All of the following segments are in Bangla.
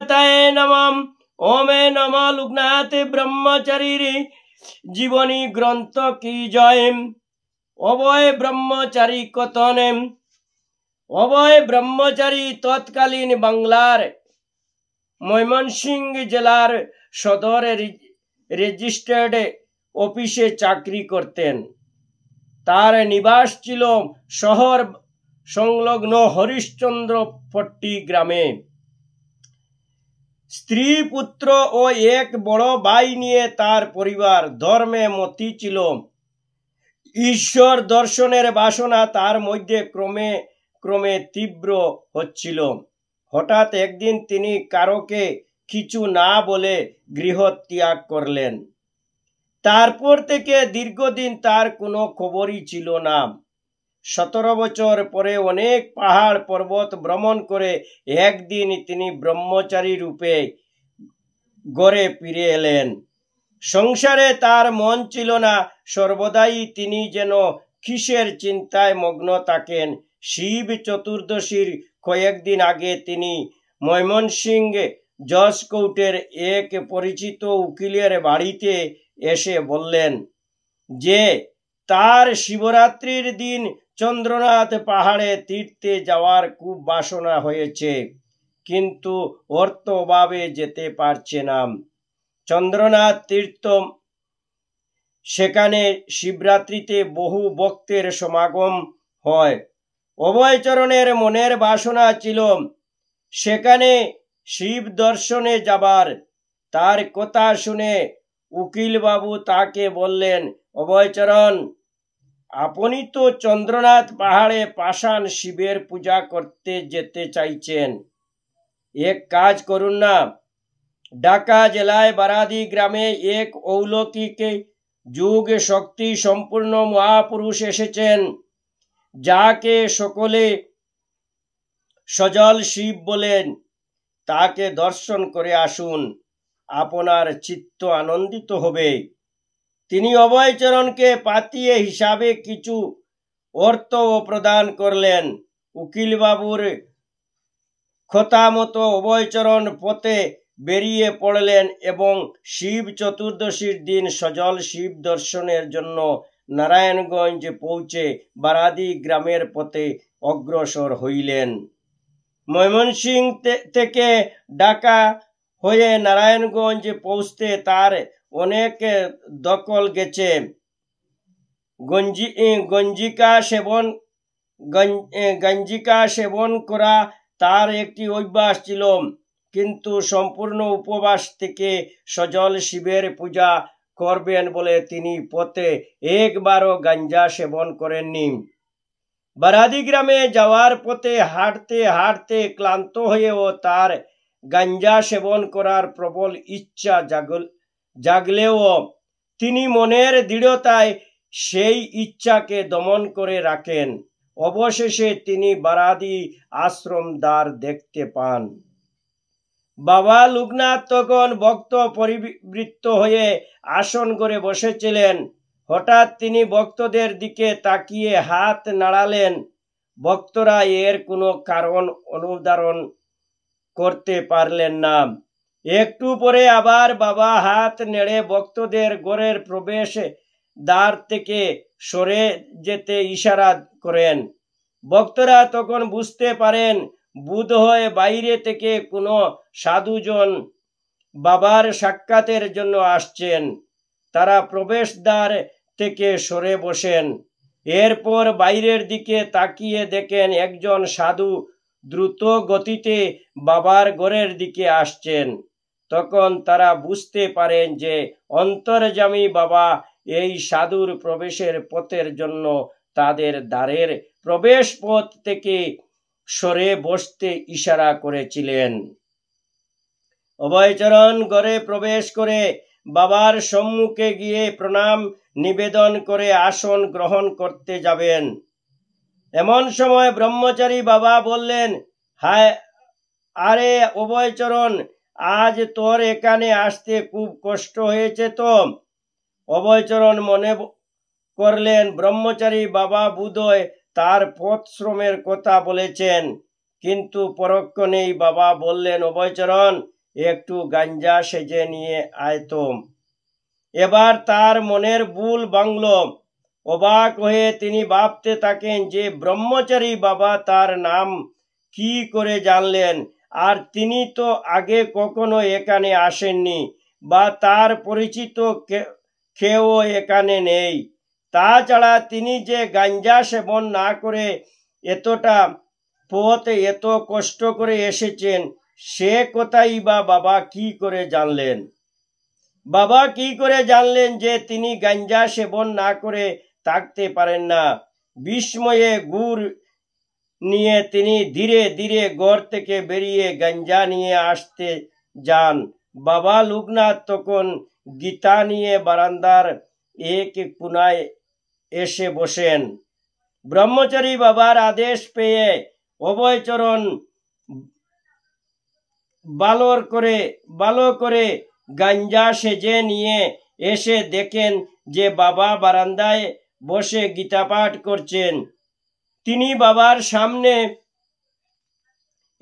নমঃ। ওমে নমঃ লোকনাথ ব্রহ্মচারীর জীবনী গ্রন্থ কি জয়। অভয় ব্রহ্মচারী কথনে। অভয় ব্রহ্মচারী তৎকালীন বাংলার ময়মনসিংহ জেলার সদর রেজিস্ট্রার্ড অফিসে চাকরি করতেন। তার নিবাস ছিল শহর সংলগ্ন হরিশ্চন্দ্রপট্টি গ্রামে। স্ত্রী, পুত্র ও এক বড় ভাই নিয়ে তার পরিবার। ধর্মে মতি ছিল। ঈশ্বর দর্শনের বাসনা তার মধ্যে ক্রমে ক্রমে তীব্র হচ্ছিল। হঠাৎ একদিন তিনি কারোকে কিছু না বলে গৃহত্যাগ করলেন। তারপর থেকে দীর্ঘদিন তার কোনো খবরই ছিল না। 17 বছর পরে অনেক পাহাড় পর্বত ভ্রমণ করে একদিন তিনি ব্রহ্মচারী রূপে গড়ে ফিরে এলেন। সংসারে তার মন ছিল না। সর্বদাই তিনি যেন কিসের চিন্তায় মগ্ন থাকেন। শিব চতুর্দশীর কয়েকদিন আগে তিনি ময়মনসিংহ জজকোর্টের এক পরিচিত উকিলের বাড়িতে এসে বললেন যে তার শিবরাত্রির দিন চন্দ্রনাথ পাহাড়ে তীর্থে যাওয়ার খুব বাসনা হয়েছে, কিন্তু অর্থ অভাবে যেতে পারছে না। চন্দ্রনাথ তীর্থ, সেখানে শিবরাত্রিতে বহু ভক্তের সমাগম হয়। অভয়চরণের মনের বাসনা ছিল সেখানে শিব দর্শনে যাবার। তার কথা শুনে উকিলবাবু তাকে বললেন, অভয়চরণ, আপনি তো চন্দ্রনাথ পাহাড়ে পাষাণ শিবের পূজা করতে যেতে চাইছেন। এক কাজ করুন না, ঢাকা জেলায় বারাদি গ্রামে এক অলৌকিক যুগ শক্তি সম্পূর্ণ মহাপুরুষ এসেছেন, যাকে সকলে সজল শিব বলেন। তাকে দর্শন করে আসুন, আপনার চিত্ত আনন্দিত হবে। তিনি অভয়চরণকে পাতিয়ে হিসাবে কিছু অর্থ প্রদান করলেন। উকিলবাবুর কথা মতো অভয়চরণ পথে বেরিয়ে পড়লেন এবং শিব চতুর্দশীর দিন সজল শিব দর্শনের জন্য নারায়ণগঞ্জ পৌঁছে বারাদি গ্রামের পথে অগ্রসর হইলেন। ময়মনসিংহ থেকে ঢাকা হয়ে নারায়ণগঞ্জ পৌঁছতে তার অনেক দখল গেছে। গঞ্জিকা সেবন করা তার একটি অভ্যাস ছিল, কিন্তু সম্পূর্ণ উপবাস থেকে সজল শিবের পূজা করবেন বলে তিনি পথে একবারও গাঞ্জা সেবন করেননি। বারাদি গ্রামে যাওয়ার পথে হাঁটতে হাঁটতে ক্লান্ত হয়েও তার গাঞ্জা সেবন করার প্রবল ইচ্ছা জাগলেও তিনি মনের দৃঢ়তায় সেই ইচ্ছাকে দমন করে রাখেন। অবশেষে তিনি বারাদি আশ্রম দ্বার দেখতে পান। বাবা লোকনাথ তখন ভক্ত পরিবৃত্ত হয়ে আসন করে বসেছিলেন। হঠাৎ তিনি ভক্তদের দিকে তাকিয়ে হাত নাড়ালেন। ভক্তরা এর কোনো কারণ অনুধাবন করতে পারলেন না। একটু পরে আবার বাবা হাত নেড়ে ভক্তদের ঘরের প্রবেশ দ্বার থেকে সরে যেতে ইশারা করেন। ভক্তরা তখন বুঝতে পারেন বোধহয় বাইরে থেকে কোনো সাধুজন বাবার সাক্ষাতের জন্য আসছেন। তারা প্রবেশদ্বার থেকে সরে বসেন। এরপর বাইরের দিকে তাকিয়ে দেখেন একজন সাধু দ্রুত গতিতে বাবার ঘরের দিকে আসছেন। তখন তারা বুঝতে পারেন যে অন্তর্যামী বাবা এই সাধুর প্রবেশের পথের জন্য তাদের দ্বারের প্রবেশ পথ থেকে সরে বসতে ইশারা করেছিলেন। অভয়চরণ ঘরে প্রবেশ করে বাবার সম্মুখে গিয়ে প্রণাম নিবেদন করে আসন গ্রহণ করতে যাবেন। এমন সময় ব্রহ্মচারী বাবা বললেন, হায়, আরে অভয়চরণ, আজ তোর এখানে আসতে খুব কষ্ট হয়েছে তো? অভয়চরণ মনে করলেন ব্রহ্মচারী বাবা বোধহয় তার পথশ্রমের কথা বলেছেন, কিন্তু পরক্ষণেই বাবা বললেন, অভয়চরণ, একটু গাঞ্জা সেজে নিয়ে আয় তো। এবার তার মনের ভুল ভাঙল। অবাক হয়ে তিনি ভাবতে থাকেন যে ব্রহ্মচারী বাবা তার নাম কি করে জানলেন, আর তিনি তো আগে কখনো এখানে আসেননি, বা তার পরিচিত কেউ এখানে নেই। তাছাড়া তিনি যে গাঞ্জা সেবন না করে এতটা পথ এত কষ্ট করে এসেছেন, সে কথাই বা বাবা কি করে জানলেন? বাবা কি করে জানলেন যে তিনি গাঞ্জা সেবন না করে থাকতে পারেন না? বিস্ময়ে গুড় নিয়ে তিনি ধীরে ধীরে ঘর থেকে বেরিয়ে গাঞ্জা নিয়ে আসতে যান। বাবা লোকনাথ তখন গীতা নিয়ে বারান্দার এক কোনায় এসে বসেন। ব্রহ্মচারী বাবার আদেশ পেয়ে অভয়চরণ ভালো করে গাঞ্জা সেজে নিয়ে এসে দেখেন যে বাবা বারান্দায় বসে গীতা পাঠ করছেন। তিনি বাবার সামনে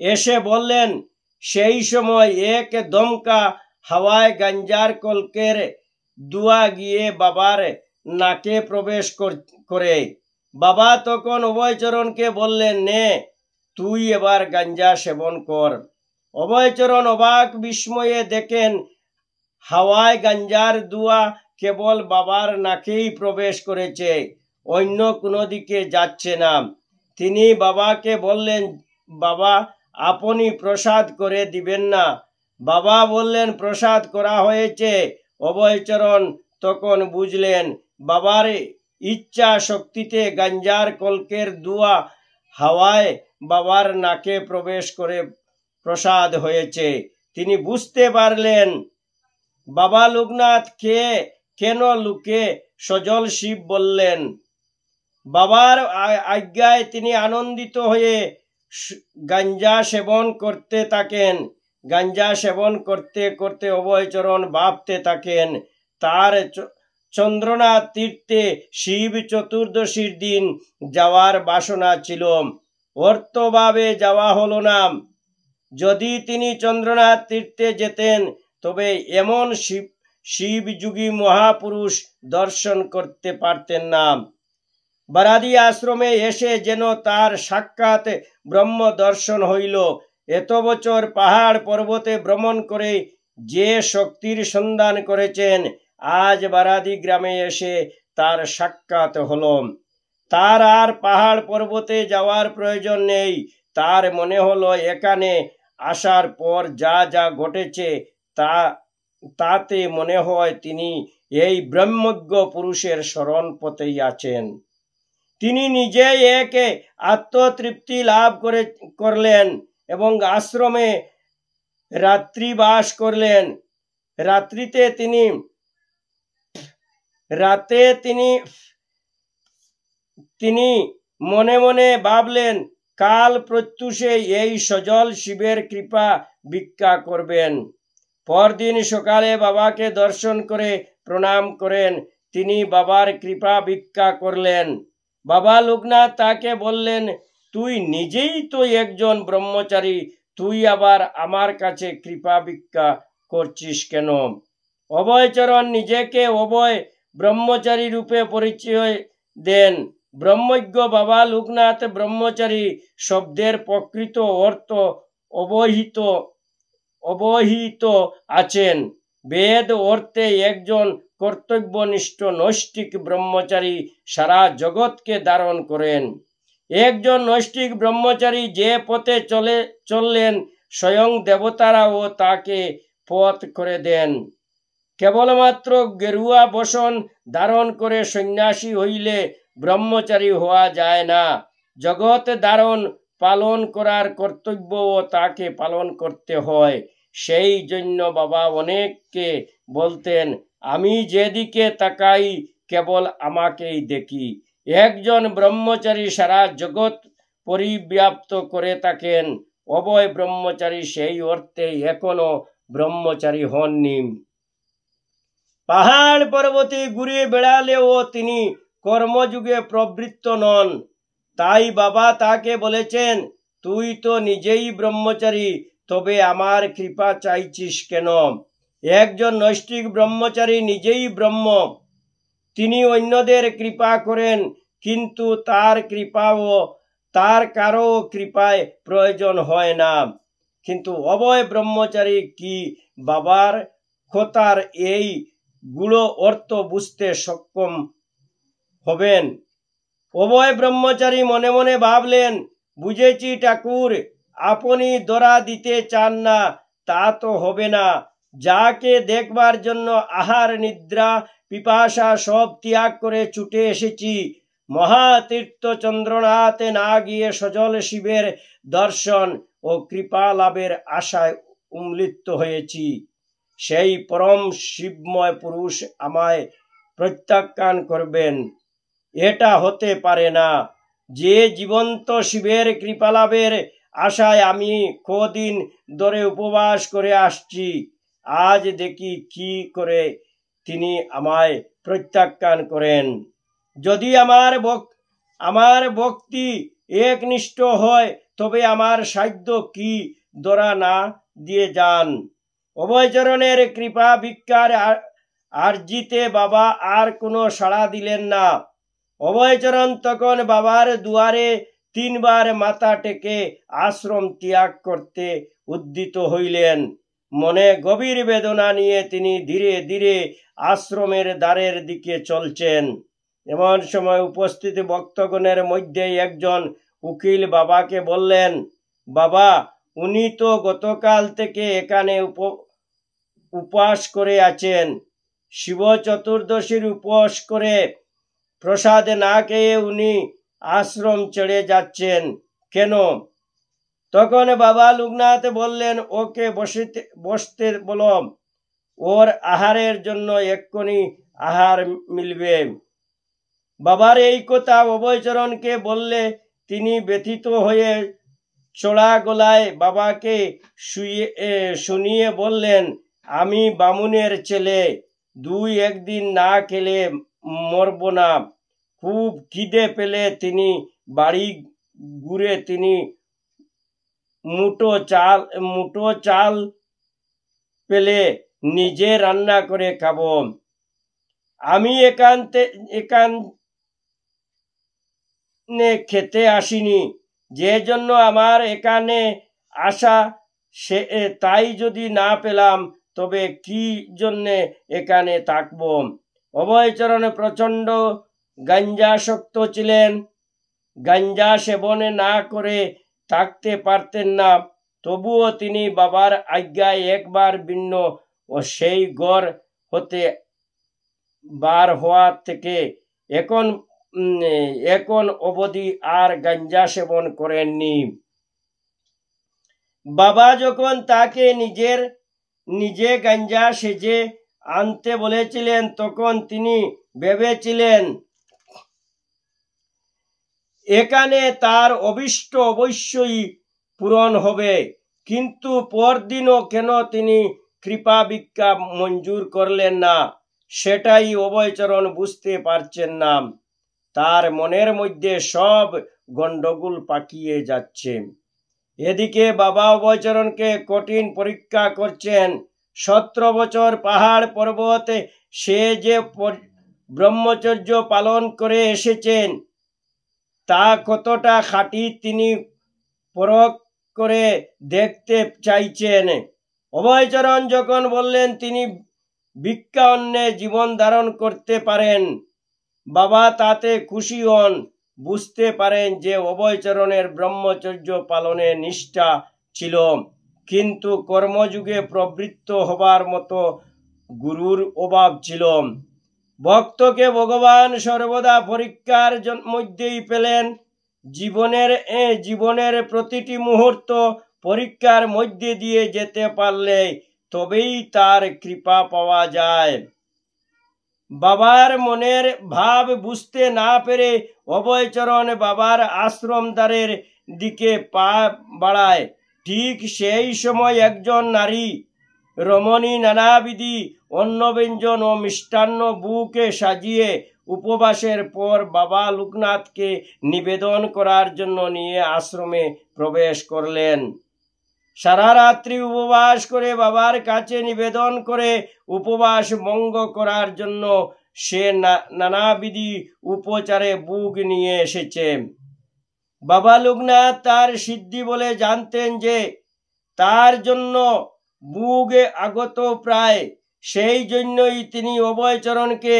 এসে বললেন। সেই সময় এক দমকা হাওয়ায় গাঞ্জার কলকের ধোঁয়া গিয়ে বাবার নাকে প্রবেশ করে। বাবা তখন অভয়চরণকে বললেন, নে, তুই এবার গাঞ্জা সেবন কর। অভয়চরণ অবাক বিস্ময়ে দেখেন হাওয়ায় গাঞ্জার ধোঁয়া কেবল বাবার নাকেই প্রবেশ করেছে, অন্য কোনো দিকে যাচ্ছে না। তিনি বাবাকে বললেন, বাবা, আপনি প্রসাদ করে দিবেন না? বাবা বললেন, প্রসাদ করা হয়েছে। অভয়চরণ তখন বুঝলেন বাবার ইচ্ছা শক্তিতে গাঞ্জার কলকের ধোঁয়া হাওয়ায় বাবার নাকে প্রবেশ করে প্রসাদ হয়েছে। তিনি বুঝতে পারলেন বাবা লোকনাথ কেন লোকে সজল শিব বললেন। বাবার আজ্ঞায় তিনি আনন্দিত হয়ে গাঞ্জা সেবন করতে থাকেন। গাঞ্জা সেবন করতে করতে অভয়চরণ ভাবতে থাকেন তার চন্দ্রনাথ তীর্থে শিব চতুর্দশীর দিন যাওয়ার বাসনা ছিল, অর্থভাবে যাওয়া হলো না। যদি তিনি চন্দ্রনাথ তীর্থে যেতেন তবে এমন শিবযুগী মহাপুরুষ দর্শন করতে পারতেন না। বারাদি আশ্রমে এসে যেন তার সাক্ষাৎ ব্রহ্ম দর্শন হইল। এত বছর পাহাড় পর্বতে ভ্রমণ করে যে শক্তির সন্ধান করেছেন, আজ বারাদি গ্রামে এসে তার সাক্ষাৎ হল। তার আর পাহাড় পর্বতে যাওয়ার প্রয়োজন নেই। তার মনে হলো এখানে আসার পর যা যা ঘটেছে তাতে মনে হয় তিনি এই ব্রহ্মজ্ঞ পুরুষের শরণ পথেই আছেন। তিনি নিজে এক আত্মতৃপ্তি লাভ করলেন এবং আশ্রমে রাত্রিবাস করলেন। রাতে তিনি মনে মনে ভাবলেন কাল প্রত্যুষে এই সজল শিবের কৃপা ভিক্ষা করবেন। পরদিন সকালে বাবাকে দর্শন করে প্রণাম করেন তিনি বাবার কৃপা ভিক্ষা করলেন। বাবা লোকনাথ তাকে বললেন, তুই নিজেই তো একজন ব্রহ্মচারী, তুই আবার আমার কাছে কৃপা ভিক্ষা করছিস কেন? অভয়চরণ নিজেকে অভয় ব্রহ্মচারী রূপে পরিচয় দেন। ব্রহ্মজ্ঞ বাবা লোকনাথ ব্রহ্মচারী শব্দের প্রকৃত অর্থ অবহিত আছেন। বেদ অর্থে একজন কর্তব্যনিষ্ঠ নৈষ্ঠিক ব্রহ্মচারী সারা জগৎকে ধারণ করেন। একজন নৈষ্ঠিক ব্রহ্মচারী যে পথে চললেন, স্বয়ং দেবতারাও তাকে পথ করে দেন। কেবলমাত্র গেরুয়া বসন ধারণ করে সন্ন্যাসী হইলে ব্রহ্মচারী হওয়া যায় না। জগৎ ধারণ পালন করার কর্তব্যও তাকে পালন করতে হয়। সেই জন্য বাবা অনেককে বলতেন, আমি যেদিকে তাকাই কেবল আমাকেই দেখি। একজন ব্রহ্মচারী সারা জগৎ পরিব্যাপ্ত করে থাকেন। অভয় ব্রহ্মচারী সেই অর্থে এখনো ব্রহ্মচারী হননি। পাহাড় পর্বতে ঘুরে বেড়ালেও তিনি কর্মযুগে প্রবৃত্ত নন। তাই বাবা তাকে বলেছেন, তুই তো নিজেই ব্রহ্মচারী, তবে আমার কৃপা চাইছিস কেন? একজন নৈষ্ঠিক ব্রহ্মচারী নিজেই ব্রহ্ম, তিনি অন্যদের কৃপা করেন, কিন্তু তার কৃপা ও তার কারো কৃপায় প্রয়োজন হয় না। কিন্তু অভয় ব্রহ্মচারী কি বাবার কথার এই গুলো অর্থ বুঝতে সক্ষম হবেন? অভয় ব্রহ্মচারী মনে মনে ভাবলেন, বুঝেছি ঠাকুর, আপনি ধরা দিতে চান না তা তো হবে না। যাকে দেখবার জন্য আহার নিদ্রা পিপাসা সব ত্যাগ করে ছুটে এসেছি, মহাতীর্থ চন্দ্রনাথে না গিয়ে সজল শিবের দর্শন ও কৃপা লাভের আশায় উন্মত্ত হয়েছি, সেই পরম শিবময় পুরুষ আমায় প্রত্যাখ্যান করবেন? এটা হতে পারে না। যে জীবন্ত শিবের কৃপালাভের আশায় আমি কদিন ধরে উপবাস করে আসছি, আজ দেখি কি করে তিনি আমায় প্রত্যাখ্যান করেন। যদি আমার ভক্তি একনিষ্ঠ হয়, তবে আমার সাধ্য কি ধরা না দিয়ে যান। অভয়চরণের কৃপা ভিক্ষার আর্জিতে বাবা আর কোনো সাড়া দিলেন না। অভয়চরণ তখন বাবার দুয়ারে 3 বার মাথা টেকে আশ্রম ত্যাগ করতে উদ্যত হইলেন। মনে গভীর বেদনা নিয়ে তিনি ধীরে ধীরে আশ্রমের দ্বারের দিকে চলছেন। এমন সময় উপস্থিত ভক্তগণের মধ্যে একজন উকিল বাবাকে বললেন, বাবা, উনি তো গতকাল থেকে এখানে উপবাস করে আছেন। শিব চতুর্দশীর উপবাস করে প্রসাদ না খেয়ে উনি আশ্রম ছেড়ে যাচ্ছেন কেন? তখন বাবা লোকনাথ বললেন, ওকে বসতে বলো, ওর আহারের জন্য এক্ষুনি আহার মিলবে। বাবার এই কথা অভয়চরণকে বললে তিনি ব্যথিত হয়ে চড়া গলায় বাবাকে শুনিয়ে বললেন, আমি বামুনের ছেলে, 2-1 দিন না খেলে মরব না। খুব খিদে পেলে তিনি বাড়ি ঘুরে তিনি মুঠো চাল পেলে নিজে রান্না করে খাব। আমি এখানে খেতে আসিনি, যে জন্য আমার এখানে আসা, সে তাই যদি না পেলাম তবে কি জন্যে এখানে থাকব। অভয়চরণ প্রচণ্ড গাঞ্জাসক্ত ছিলেন। গাঞ্জা সেবনে না করে থাকতে পারতেন না। তবুও তিনি বাবার আজ্ঞায় একবার ভিন্ন ও সেই ঘর হতে বার হওয়া থেকে এখন অবধি আর গাঞ্জা সেবন করেননি। বাবা যখন তাকে নিজে গাঞ্জা সেজে আনতে বলেছিলেন, তখন তিনি ভেবেছিলেন এখানে তার অভিষ্ট অবশ্যই পূরণ হবে। কিন্তু পরদিনও কেন তিনি কৃপা ভিক্ষা মঞ্জুর করলেন না, সেটাই অভয়চরণ বুঝতে পারছেন না। তার মনের মধ্যে সব গন্ডগোল পাকিয়ে যাচ্ছে। এদিকে বাবা অভয়চরণকে কঠিন পরীক্ষা করছেন। 17 বছর পাহাড় পর্বতে সে যে ব্রহ্মচর্য পালন করে এসেছেন, তা কতটা খাঁটি তিনি পরখ করে দেখতে চাইছেন। অভয়চরণ যখন বললেন তিনি ভিক্ষা অন্নে জীবন ধারণ করতে পারেন, বাবা তাতে খুশি হন। বুঝতে পারেন যে অভয়চরণের ব্রহ্মচর্য পালনে নিষ্ঠা ছিল, কিন্তু কর্মযুগে প্রবৃত্ত হবার মতো গুরুর অভাব ছিল। ভক্তকে ভগবান সর্বদা পরীক্ষার মধ্যেই পেলেন। জীবনের প্রতিটি মুহূর্ত পরীক্ষার মধ্যে দিয়ে যেতে পারলে তবেই তার কৃপা পাওয়া যায়। বাবার মনের ভাব বুঝতে না পেরে অভয়চরণ বাবার আশ্রম দ্বারের দিকে পা বাড়ায়। ঠিক সেই সময় একজন নারী রমণী নানাবিধি অন্নব্যঞ্জন ও মিষ্টান্ন বুকে সাজিয়ে উপবাসের পর বাবা লোকনাথকে নিবেদন করার জন্য নিয়ে আশ্রমে প্রবেশ করলেন। সারা রাত্রি উপবাস করে বাবার কাছে নিবেদন করে উপবাস ভঙ্গ করার জন্য সে নানাবিধি উপচারে বুগ নিয়ে এসেছে। বাবা লোকনাথ তার সিদ্ধি বলে জানতেন যে তার জন্য বুগ আগত প্রায়, সেই জন্যই তিনি অভয়চরণকে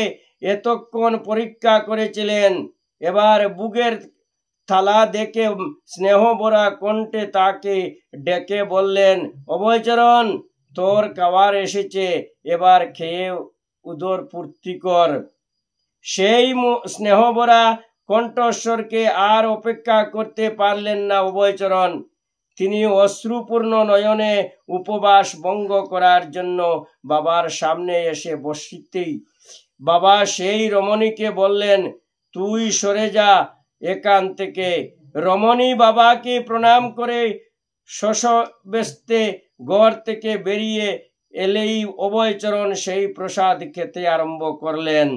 এতক্ষণ পরীক্ষা করেছিলেন। এবার বুগের থালা দেখে স্নেহভরা কণ্ঠে তাকে ডেকে বললেন, অভয়চরণ, তোর খাবার এসেছে, এবার খেয়ে উদর পূর্তি কর। সেই স্নেহভরা কণ্ঠস্বরকে আর অপেক্ষা করতে পারলেন না অভয়চরণ। তিনি অশ্রুপূর্ণ নয়নে উপবাস ভঙ্গ করার জন্য বাবার সামনে এসে বসতেই বাবা সেই রমণীকে বললেন, তুই সরে যা এখান থেকে। রমণী বাবাকে প্রণাম করে শশব্যস্তে ঘর থেকে বেরিয়ে এলেই অভয়চরণ সেই প্রসাদ খেতে আরম্ভ করলেন।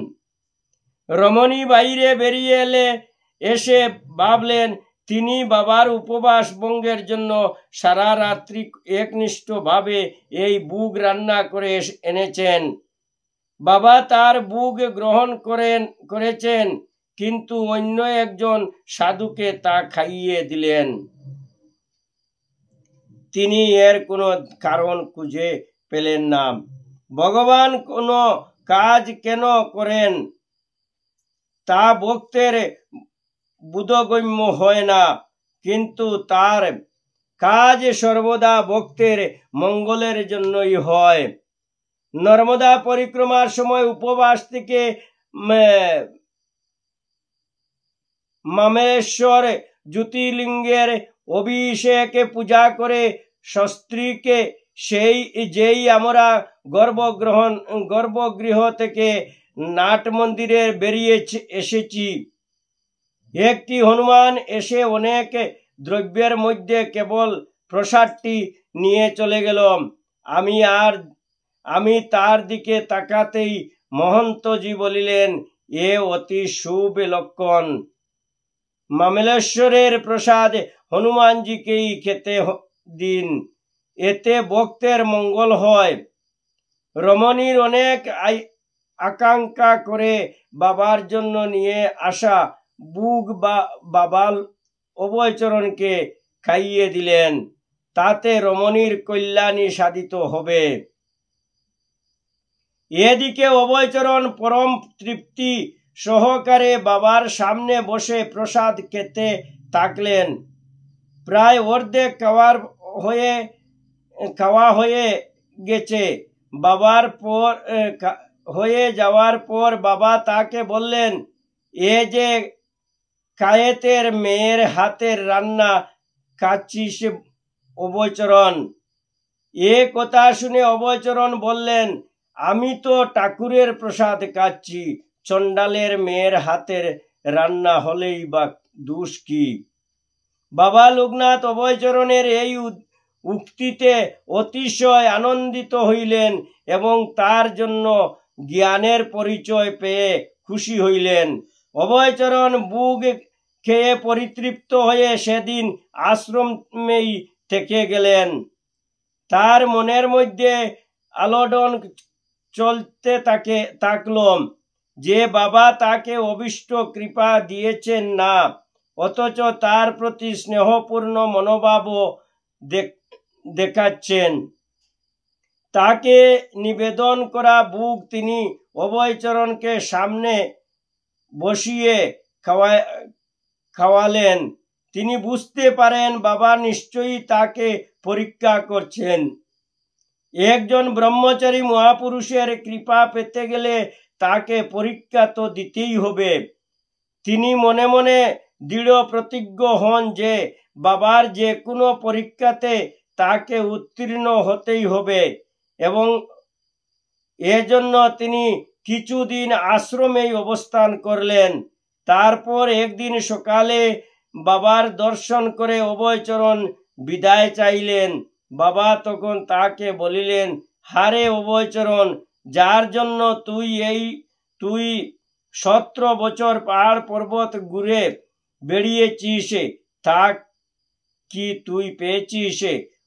রমণী বাইরে বেরিয়ে এসে ভাবলেন, তিনি বাবার উপবাস ভঙ্গের জন্য সারা রাত্রি একনিষ্ঠভাবে এই বুগ রান্না করে এনেছেন। বাবা তার বুগ গ্রহণ করেছেন, কিন্তু অন্য একজন সাধুকে তা খাইয়ে দিলেন। তিনি এর কোনো কারণ খুঁজে পেলেন না। ভগবান কোনো কাজ কেন করেন তা ভক্তের বোধগম্য হয় না, কিন্তু তার কাজ সর্বদা ভক্তের মঙ্গলের জন্যই হয়। নর্মদা পরিক্রমার সময় উপবাস থেকে মামেশ্বর জ্যোতির্লিঙ্গের অভিষেকে পূজা করে স্ত্রীকে যেই আমরা গর্ভগৃহ থেকে নাট মন্দিরে বেরিয়ে এসেছি, একটি হনুমান এসে অনেক দ্রব্যের মধ্যে কেবল প্রসাদটি নিয়ে চলে গেল। আমি তার দিকে তাকাতেই মহন্তজি বলিলেন, এ অতি শুভ লক্ষণ। মামলেশ্বরের প্রসাদ হনুমানজিকেই খেতে দিন, এতে ভক্তের মঙ্গল হয়। রমণীর অনেক আকাঙ্ক্ষা করে বাবার জন্য নিয়ে আসা বুগ বাবা অভয়চরণকে খাইয়ে দিলেন, তাতে রমণীর কল্যাণী সাধিত হবে। এদিকে অভয়চরণ পরম তৃপ্তি সহকারে বাবার সামনে বসে প্রসাদ খেতে থাকলেন। প্রায় অর্ধেক খাওয়া হয়ে গেছে। বাবার হয়ে যাওয়ার পর বাবা তাকে বললেন, এ যে কায়েতের মেয়ের হাতের রান্না খাচ্ছিস অভয়চরণ। এ কথা শুনে অভয়চরণ বললেন, আমি তো ঠাকুরের প্রসাদ খাচ্ছি, চণ্ডালের মেয়ের হাতের রান্না হলেই বা দোষ কি? বাবা লোকনাথ অভয়চরণের এই উক্তিতে অতিশয় আনন্দিত হইলেন এবং তার জন্য জ্ঞানের পরিচয় পেয়ে খুশি হইলেন। অভয়চরণ বুগ খেয়ে পরিতৃপ্ত হয়ে সেদিন আশ্রমেই থেকে গেলেন। তার মনের মধ্যে আলোড়ন চলতে থাকল যে বাবা তাকে অভীষ্ট কৃপা দিয়েছেন না, অথচ তার প্রতি স্নেহপূর্ণ মনোভাবও দেখাচ্ছেন। তাকে নিবেদন করা বুগ তিনি অভয়চরণকে সামনে বসিয়ে খাওয়ালেন। তিনি বুঝতে পারেন বাবা নিশ্চয়ই তাকে পরীক্ষা করছেন। একজন ব্রহ্মচারী মহাপুরুষের কৃপা পেতে গেলে তাকে পরীক্ষা তো দিতেই হবে। তিনি মনে মনে দৃঢ় প্রতিজ্ঞ হন যে বাবার যে কোনো পরীক্ষাতে তাকে উত্তীর্ণ হতেই হবে, এবং এজন্য তিনি কিছুদিন আশ্রমেই অবস্থান করলেন। তারপর একদিন সকালে বাবার দর্শন করে অভয়চরণ বিদায় চাইলেন। বাবা তখন তাকে বলিলেন, হারে অভয়চরণ, যার জন্য তুই 17 বছর পাহাড় পর্বত ঘুরে বেরিয়েছিস, তা কি তুই পেয়েছিস?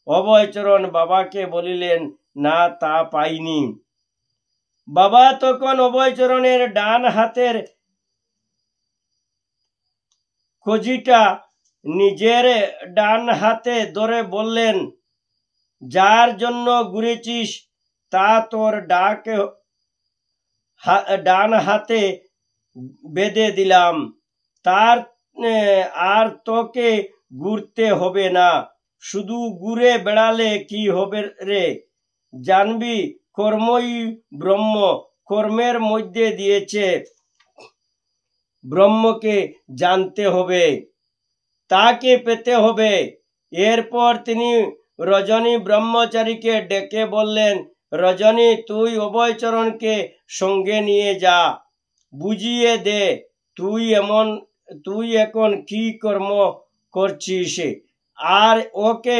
অভয়চরণ বাবাকে বলিলেন, না, তা পাইনি। বাবা তখন অভয়চরণের ডান হাতের কজিটা নিজের ডান হাতে ধরে বললেন, যার জন্য ঘুরেছিস তা তোর ডান হাতে বেঁধে দিলাম, আর তোকে ঘুরতে হবে না। শুধু ঘুরে বেড়ালে কি হবে রে? জানবি কর্মই ব্রহ্ম, কর্মের মধ্যে দিয়েছে ব্রহ্মকে জানতে হবে, তাকে পেতে হবে। এরপর তিনি রজনী ব্রহ্মচারীকে ডেকে বললেন, রজনী, তুই অভয়চরণকে সঙ্গে নিয়ে যা, বুঝিয়ে দে তুই এখন কি কর্ম করছিস, আর ওকে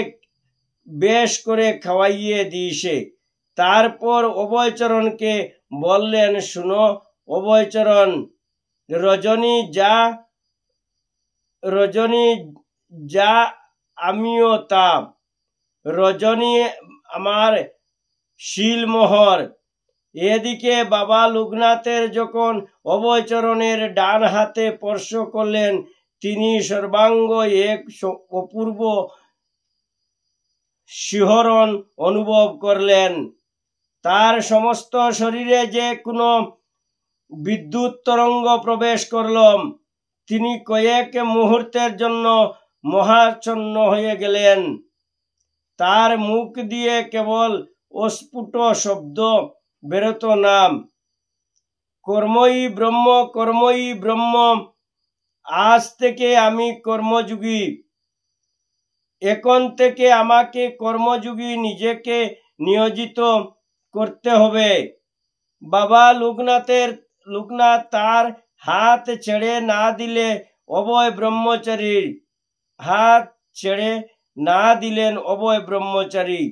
বেশ করে খাওয়াইয়ে দিস। তারপর অভয়চরণকে বললেন, শুনো অভয়চরণ, রজনী যা আমিও তা। রজনী আমার শিলমোহর। এদিকে বাবা লোকনাথের যখন অভয়চরণের ডান হাতে স্পর্শ করলেন, তিনি সর্বাঙ্গ এক অপূর্ব শিহরণ অনুভব করলেন। তার সমস্ত শরীরে যে কোনো বিদ্যুৎ তরঙ্গ প্রবেশ করল। তিনি কয়েক মুহূর্তের জন্য মহাচ্ছন্ন হয়ে গেলেন। তার মুখ দিয়ে কেবল অস্ফুট শব্দ বেরোত না, কর্মই ব্রহ্ম, কর্মই ব্রহ্ম, আজ থেকে আমি কর্মযোগী, এখন থেকে আমাকে কর্মযোগী নিজেকে নিয়োজিত করতে হবে। বাবা লোকনাথ তার হাত ছেড়ে না দিলে অভয় ব্রহ্মচারীর হাত ছেড়ে না দিলেন অভয় ব্রহ্মচারী।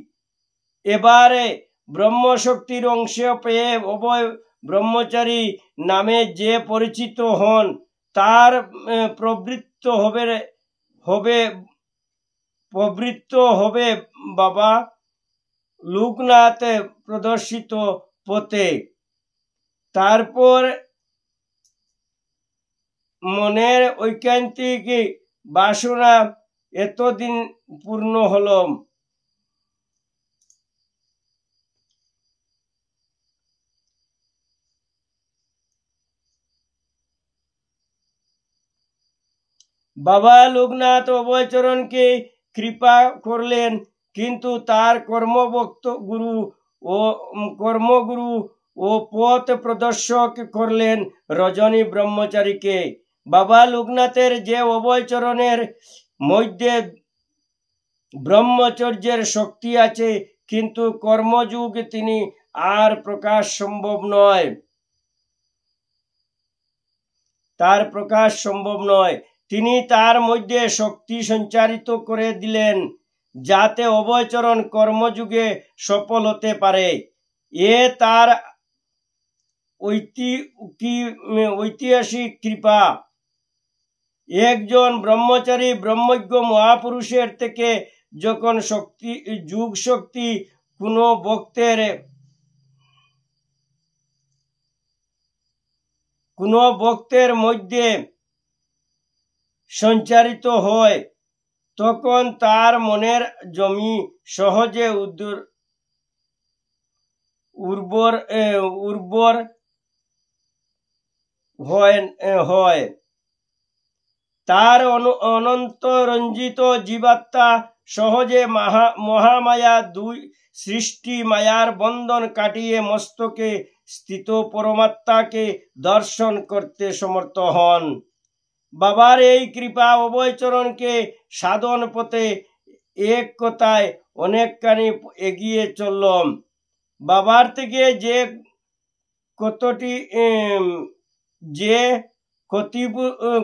এবারে ব্রহ্মশক্তির অংশ পেয়ে অভয় ব্রহ্মচারী নামে যে পরিচিত হন, তার প্রবৃত্ত হবে বাবা লোকনাথ প্রদর্শিত পথে। তারপর মনের ঐকান্তিক বাসনা এতদিন পূর্ণ হল। বাবা লোকনাথ অভয়চরণকে কৃপা করলেন, কিন্তু তার কর্মগুরু ও পথ প্রদর্শক করলেন রজনী ব্রহ্মচারীকে। বাবা লোকনাথের যে অভয়চরণের মধ্যে ব্রহ্মচর্যের শক্তি আছে, কিন্তু কর্মযোগ তিনি আর প্রকাশ সম্ভব নয়। তিনি তার মধ্যে শক্তি সঞ্চারিত করে দিলেন, যাতে অভয়চরণ কর্মযুগে সফল হতে পারে। এ তার ঐতিহাসিক কৃপা। একজন ব্রহ্মচারী ব্রহ্মজ্ঞ মহাপুরুষের থেকে যখন যোগ শক্তি কোনো ভক্তের মধ্যে সঞ্চারিত হয়, তখন তার মনের জমি সহজে উর্বর হয়। তার অনন্ত রঞ্জিত জীবাত্মা সহজে মহামায়া দুই সৃষ্টি মায়ার বন্ধন কাটিয়ে মস্তকে স্থিত পরমাত্মাকে দর্শন করতে সমর্থ হন। বাবার এই কৃপা অভয়চরণকে সাধন পথে এক কথায় অনেকখানি এগিয়ে চলল। বাবার থেকে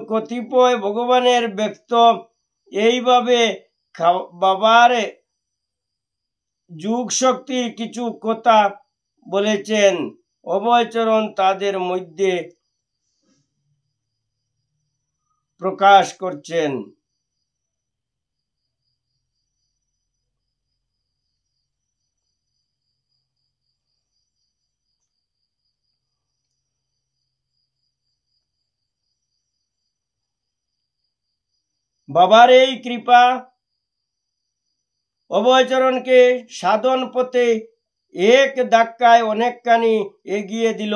কতিপয় ভগবানের ব্যক্ত এইভাবে বাবার যোগ শক্তির কিছু কথা বলেছেন। অভয়চরণ তাদের মধ্যে প্রকাশ করছেন। বাবার এই কৃপা অভয়চরণকে সাধন পথে এক ধাক্কায় অনেকখানি এগিয়ে দিল।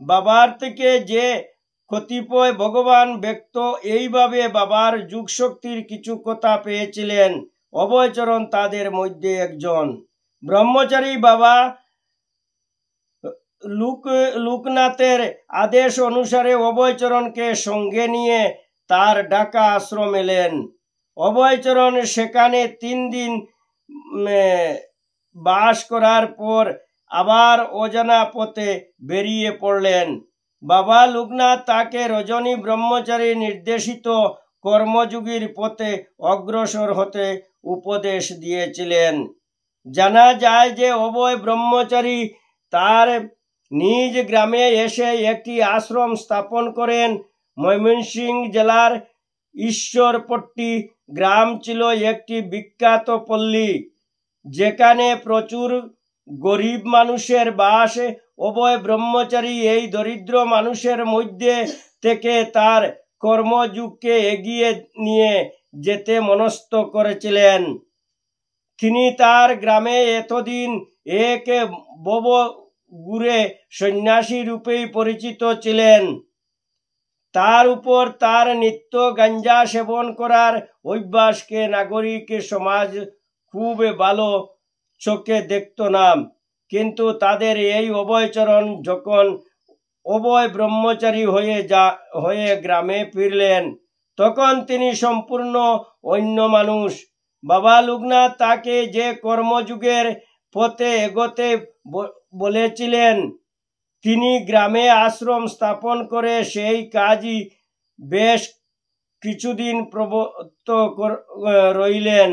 বাবার থেকে যে কতিপয় ভগবান ব্যক্ত এইভাবে বাবার যুগ শক্তির কিছু কথা পেয়েছিলেন, অভয়চরণ তাদের মধ্যে একজন। ব্রহ্মচারী বাবা লোকনাথের আদেশ অনুসারে অভয়চরণকে সঙ্গে নিয়ে তার ঢাকা আশ্রম এলেন। অভয়চরণ সেখানে 3 দিন বাস করার পর আবার অজানা পথে বেরিয়ে পড়লেন। বাবা লোকনাথ তাকে রজনী ব্রহ্মচারী নির্দেশিত কর্মযোগীর পথে অগ্রসর হতে উপদেশ দিয়েছিলেন। জানা যায় যে অভয় ব্রহ্মচারী তার নিজ গ্রামে এসে একটি আশ্রম স্থাপন করেন। ময়মনসিংহ জেলার ঈশ্বরপট্টি গ্রাম ছিল একটি বিখ্যাত পল্লী, যেখানে প্রচুর গরিব মানুষের বাস। অভয় ব্রহ্মচারী এই দরিদ্র মানুষের মধ্যে থেকে তার কর্মযুগকে এগিয়ে নিয়ে যেতে মনস্থ করেছিলেন। তিনি তার গ্রামে এতদিন এক ববগুরে সন্ন্যাসী রূপেই পরিচিত ছিলেন। তার উপর তার নিত্য গাঞ্জা সেবন করার অভ্যাসকে নাগরিক সমাজ খুব ভালো চোখে দেখত না। কিন্তু তাদের এই অভয়চরণ যখন অভয় ব্রহ্মচারী হয়ে গ্রামে ফিরলেন, তখন তিনি সম্পূর্ণ অন্য মানুষ। বাবা লোকনাথ তাকে যে কর্মযুগের পথে এগোতে বলেছিলেন, তিনি গ্রামে আশ্রম স্থাপন করে সেই কাজই বেশ কিছুদিন প্রবর্ত রইলেন।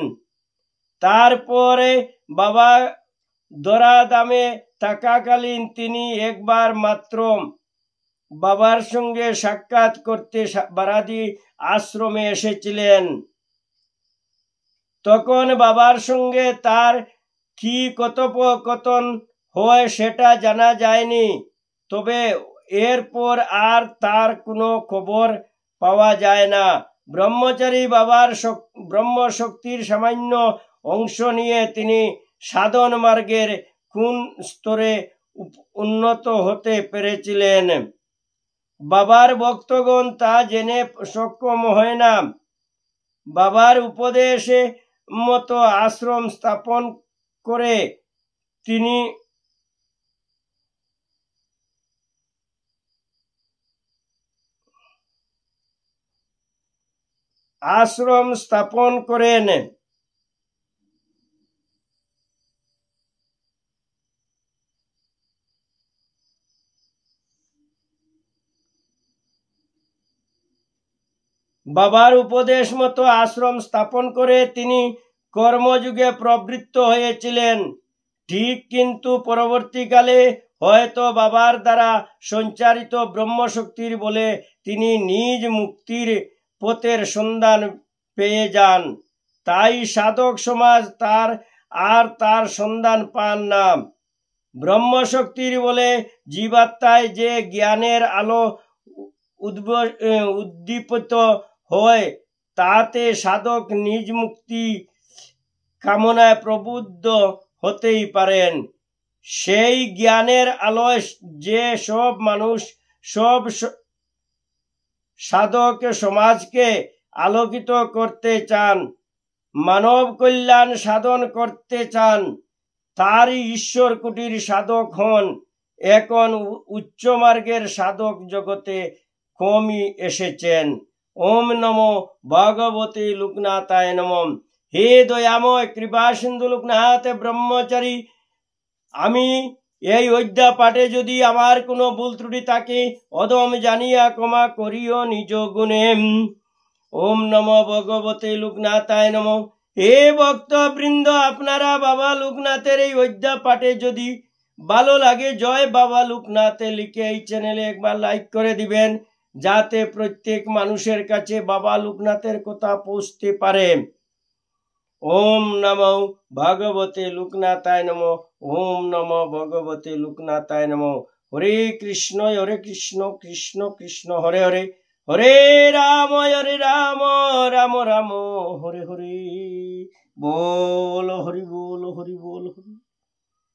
তারপরে বাবা দরাদামে থাকাকালীন তিনি একবার মাত্র বাবার সঙ্গে সাক্ষাৎ করতে বারাদি আশ্রমে এসেছিলেন। তখন বাবার সঙ্গে তার কি কথোপকথন হয় সেটা জানা যায়নি। তবে এরপর আর তার কোনো খবর পাওয়া যায় না। ব্রহ্মচারী বাবার ব্রহ্মশক্তির সামান্য অংশ নিয়ে তিনি সাধন মার্গের কোন স্তরে উন্নত হতে পেরেছিলেন, বাবার ভক্তগণ তা জেনে সক্ষম হয় না। বাবার উপদেশে মতো আশ্রম স্থাপন করে তিনি আশ্রম স্থাপন করেন। বাবার উপদেশ মতো আশ্রম স্থাপন করে তিনি কর্মযুগে প্রবৃত্ত হয়েছিলেন ঠিক, কিন্তু পরবর্তীকালে হয়তো বাবার দ্বারা সঞ্চারিত ব্রহ্মশক্তির বলে তিনি নিজ মুক্তির পথের সন্ধান পেয়ে যান। তাই সাধক সমাজ তার সন্ধান পান না। ব্রহ্মশক্তির বলে জীবাত্মায় যে জ্ঞানের আলো উদ্দীপিত হয়, তাতে সাধক নিজ মুক্তি কামনায় প্রবুদ্ধ হতেই পারেন। সেই জ্ঞানের আলোয় যে সব মানুষ সব সাধক সমাজকে আলোকিত করতে চান, মানব কল্যাণ সাধন করতে চান, তারই ঈশ্বর কুটির সাধক হন। এখন উচ্চ মার্গের সাধক জগতে কমই এসেছেন। ওম নমো ভগবতে লোকনাথায় নমঃ। হে দয়াময় কৃপা সিন্ধু লোকনাথ ব্রহ্মচারী, আমি এই অধ্যা পাঠে যদি আমার কোনো ভুল ত্রুটি থাকে, অদম জানিয়া ক্ষমা করিও নিজ গুণে। ওম নমো ভগবতে লোকনাথায় নমঃ। হে ভক্ত বৃন্দ, আপনারা বাবা লোকনাথের এই অধ্যা পাঠে যদি ভালো লাগে, জয় বাবা লোকনাথে লিখে এই চ্যানেলে একবার লাইক করে দিবেন। যাতে প্রত্যেক মানুষের কাছে বাবা লোকনাথের কথা পৌঁছতে পারে। ওম নমো ভগবতে লোকনাথায় নমঃ। ওম নমো ভগবতে লোকনাথায় নমঃ। হরে কৃষ্ণ কৃষ্ণ কৃষ্ণ হরে হরে, হরে রাম রাম রাম হরে হরে। বল হরি বল হরি বল হরি।